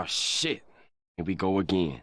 shit. Here we go again.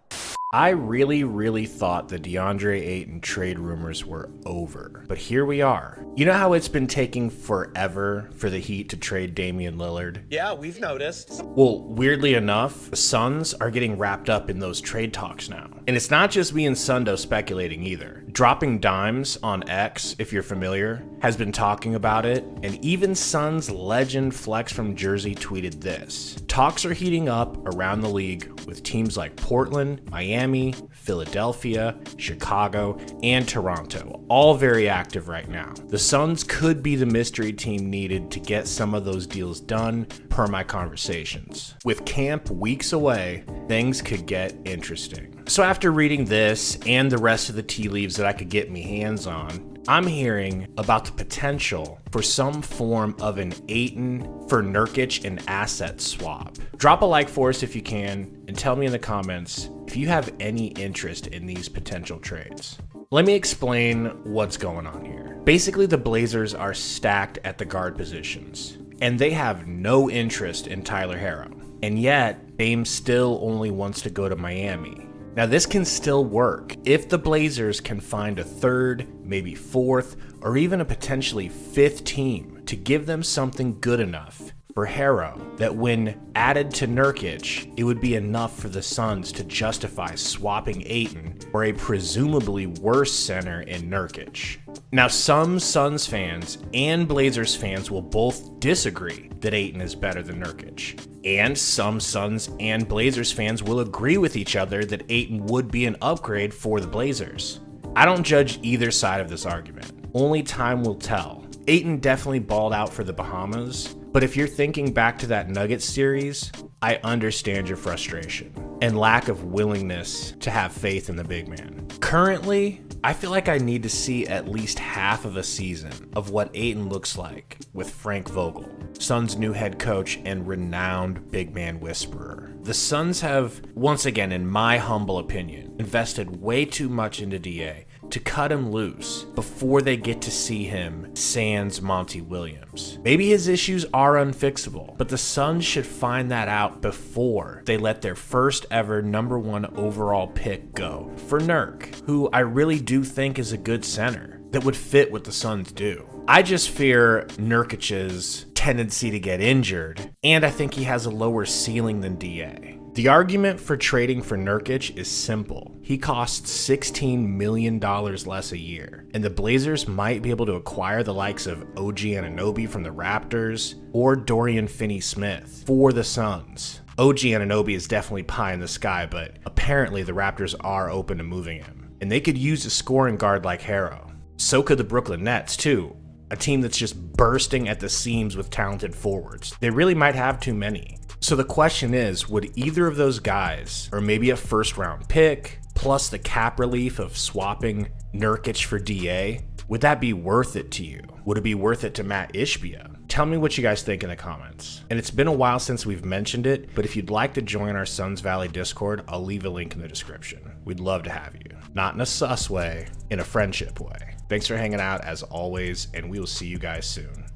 I really thought the Deandre Ayton trade rumors were over, but here we are. You know how it's been taking forever for the Heat to trade Damian Lillard? Yeah, we've noticed. Well, weirdly enough, the Suns are getting wrapped up in those trade talks now. And it's not just me and Sundo speculating either. Dropping Dimes on X, if you're familiar, has been talking about it, and even Suns legend Flex from Jersey tweeted this. Talks are heating up around the league with teams like Portland, Miami, Philadelphia, Chicago, and Toronto, all very active right now. The Suns could be the mystery team needed to get some of those deals done, per my conversations. With camp weeks away, things could get interesting. So after reading this and the rest of the tea leaves that I could get me hands on, I'm hearing about the potential for some form of an Ayton for Nurkic and asset swap. Drop a like for us if you can, and tell me in the comments if you have any interest in these potential trades. Let me explain what's going on here. Basically, the Blazers are stacked at the guard positions, and they have no interest in Tyler Herro. And yet, Dame still only wants to go to Miami. Now, this can still work if the Blazers can find a third, maybe fourth, or even a potentially fifth team to give them something good enough for Herro that when added to Nurkic, it would be enough for the Suns to justify swapping Ayton for a presumably worse center in Nurkic. Now, some Suns fans and Blazers fans will both disagree that Ayton is better than Nurkic. And some Suns and Blazers fans will agree with each other that Ayton would be an upgrade for the Blazers. I don't judge either side of this argument. Only time will tell. Ayton definitely balled out for the Bahamas, but if you're thinking back to that Nuggets series, I understand your frustration and lack of willingness to have faith in the big man. Currently, I feel like I need to see at least half of a season of what Ayton looks like with Frank Vogel, Suns' new head coach and renowned big man whisperer. The Suns have, once again, in my humble opinion, invested way too much into DA to cut him loose before they get to see him sans Monty Williams. Maybe his issues are unfixable, but the Suns should find that out before they let their first ever #1 overall pick go for Nurk, who I really do think is a good center that would fit what the Suns do. I just fear Nurkic's tendency to get injured, and I think he has a lower ceiling than DA. The argument for trading for Nurkic is simple. He costs $16 million less a year, and the Blazers might be able to acquire the likes of OG Anobi from the Raptors or Dorian Finney-Smith for the Suns. OG Anobi is definitely pie in the sky, but apparently the Raptors are open to moving him, and they could use a scoring guard like Herro. So could the Brooklyn Nets too, a team that's just bursting at the seams with talented forwards. They really might have too many. So the question is, would either of those guys, or maybe a first round pick, plus the cap relief of swapping Nurkic for DA, would that be worth it to you? Would it be worth it to Matt Ishbia? Tell me what you guys think in the comments. And it's been a while since we've mentioned it, but if you'd like to join our Suns Valley Discord, I'll leave a link in the description. We'd love to have you. Not in a sus way, in a friendship way. Thanks for hanging out as always, and we will see you guys soon.